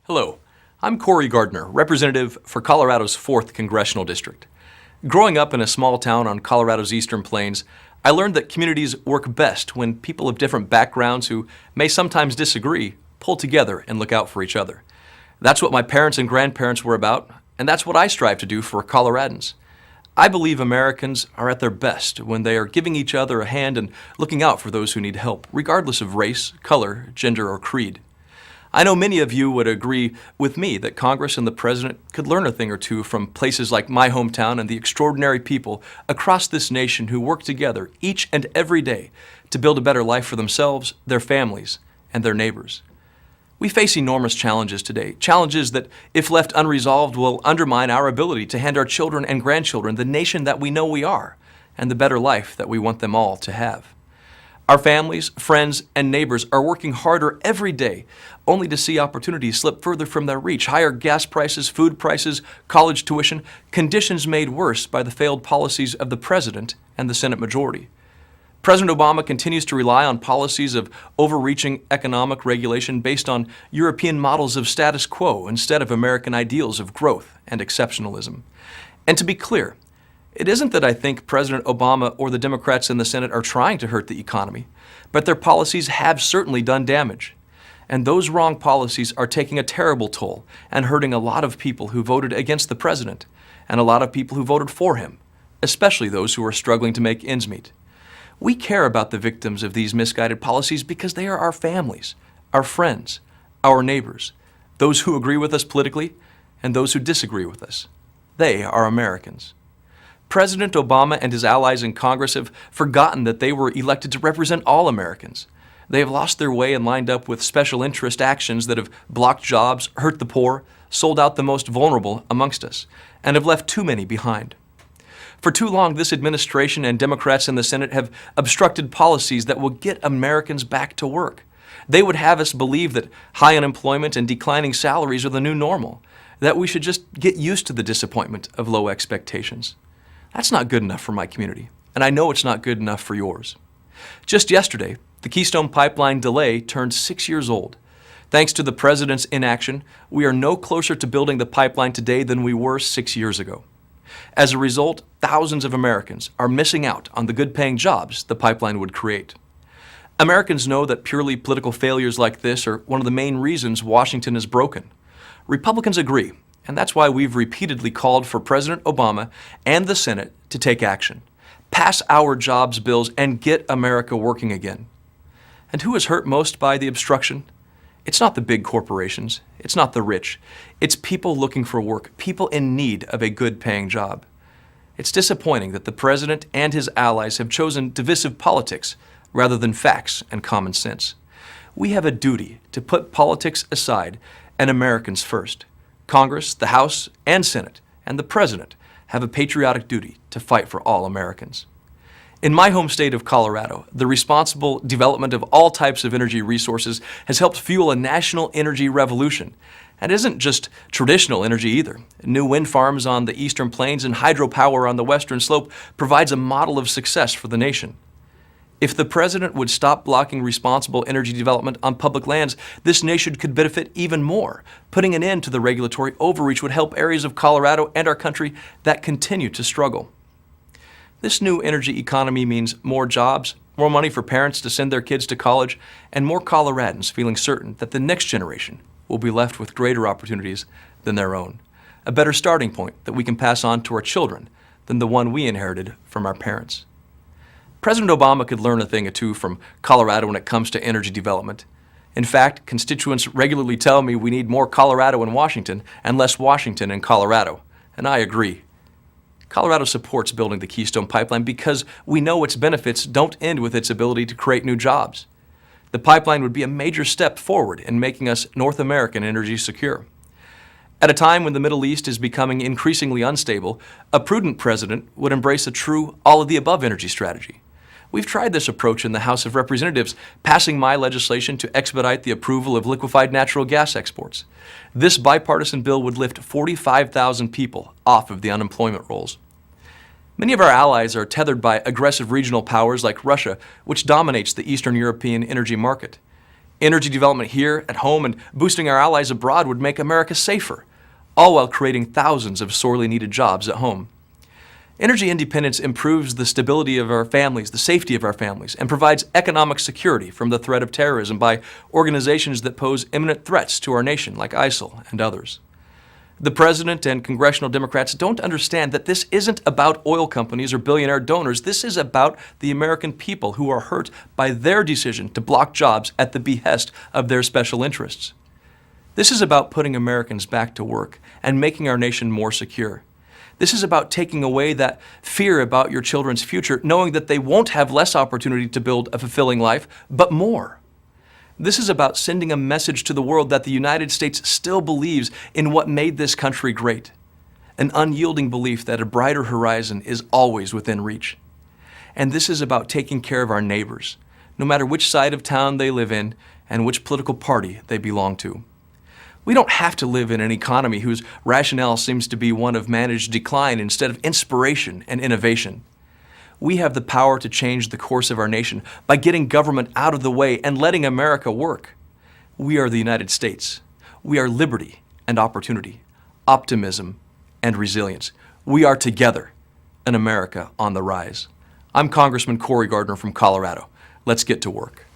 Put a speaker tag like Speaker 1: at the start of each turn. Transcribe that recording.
Speaker 1: Hello, I'm Cory Gardner, representative for Colorado's 4th Congressional District. Growing up in a small town on Colorado's eastern plains, I learned that communities work best when people of different backgrounds who may sometimes disagree pull together and look out for each other. That's what my parents and grandparents were about, and that's what I strive to do for Coloradans. I believe Americans are at their best when they are giving each other a hand and looking out for those who need help, regardless of race, color, gender, or creed. I know many of you would agree with me that Congress and the President could learn a thing or two from places like my hometown and the extraordinary people across this nation who work together each and every day to build a better life for themselves, their families, and their neighbors. We face enormous challenges today, challenges that, if left unresolved, will undermine our ability to hand our children and grandchildren the nation that we know we are and the better life that we want them all to have. Our families, friends, and neighbors are working harder every day, only to see opportunities slip further from their reach. Higher gas prices, food prices, college tuition, conditions made worse by the failed policies of the President and the Senate majority. President Obama continues to rely on policies of overreaching economic regulation based on European models of status quo instead of American ideals of growth and exceptionalism. And to be clear, it isn't that I think President Obama or the Democrats in the Senate are trying to hurt the economy, but their policies have certainly done damage. And those wrong policies are taking a terrible toll and hurting a lot of people who voted against the president and a lot of people who voted for him, especially those who are struggling to make ends meet. We care about the victims of these misguided policies because they are our families, our friends, our neighbors, those who agree with us politically and those who disagree with us. They are Americans. President Obama and his allies in Congress have forgotten that they were elected to represent all Americans. They have lost their way and lined up with special interest actions that have blocked jobs, hurt the poor, sold out the most vulnerable amongst us, and have left too many behind. For too long, this administration and Democrats in the Senate have obstructed policies that will get Americans back to work. They would have us believe that high unemployment and declining salaries are the new normal, that we should just get used to the disappointment of low expectations. That's not good enough for my community, and I know it's not good enough for yours. Just yesterday, the Keystone Pipeline delay turned 6 years old. Thanks to the President's inaction, we are no closer to building the pipeline today than we were 6 years ago. As a result, thousands of Americans are missing out on the good-paying jobs the pipeline would create. Americans know that purely political failures like this are one of the main reasons Washington is broken. Republicans agree, and that's why we've repeatedly called for President Obama and the Senate to take action, pass our jobs bills, and get America working again. And who is hurt most by the obstruction? It's not the big corporations. It's not the rich. It's people looking for work, people in need of a good-paying job. It's disappointing that the President and his allies have chosen divisive politics rather than facts and common sense. We have a duty to put politics aside and Americans first. Congress, the House, and Senate, and the President have a patriotic duty to fight for all Americans. In my home state of Colorado, the responsible development of all types of energy resources has helped fuel a national energy revolution. And it isn't just traditional energy either. New wind farms on the eastern plains and hydropower on the western slope provides a model of success for the nation. If the President would stop blocking responsible energy development on public lands, this nation could benefit even more. Putting an end to the regulatory overreach would help areas of Colorado and our country that continue to struggle. This new energy economy means more jobs, more money for parents to send their kids to college, and more Coloradans feeling certain that the next generation will be left with greater opportunities than their own. A better starting point that we can pass on to our children than the one we inherited from our parents. President Obama could learn a thing or two from Colorado when it comes to energy development. In fact, constituents regularly tell me we need more Colorado in Washington and less Washington in Colorado, and I agree. Colorado supports building the Keystone Pipeline because we know its benefits don't end with its ability to create new jobs. The pipeline would be a major step forward in making us North American energy secure. At a time when the Middle East is becoming increasingly unstable, a prudent president would embrace a true all-of-the-above energy strategy. We've tried this approach in the House of Representatives, passing my legislation to expedite the approval of liquefied natural gas exports. This bipartisan bill would lift 45,000 people off of the unemployment rolls. Many of our allies are tethered by aggressive regional powers like Russia, which dominates the Eastern European energy market. Energy development here at home and boosting our allies abroad would make America safer, all while creating thousands of sorely needed jobs at home. Energy independence improves the stability of our families, the safety of our families, and provides economic security from the threat of terrorism by organizations that pose imminent threats to our nation, like ISIL and others. The President and congressional Democrats don't understand that this isn't about oil companies or billionaire donors. This is about the American people who are hurt by their decision to block jobs at the behest of their special interests. This is about putting Americans back to work and making our nation more secure. This is about taking away that fear about your children's future, knowing that they won't have less opportunity to build a fulfilling life, but more. This is about sending a message to the world that the United States still believes in what made this country great, an unyielding belief that a brighter horizon is always within reach. And this is about taking care of our neighbors, no matter which side of town they live in and which political party they belong to. We don't have to live in an economy whose rationale seems to be one of managed decline instead of inspiration and innovation. We have the power to change the course of our nation by getting government out of the way and letting America work. We are the United States. We are liberty and opportunity, optimism and resilience. We are together, an America on the rise. I'm Congressman Cory Gardner from Colorado. Let's get to work.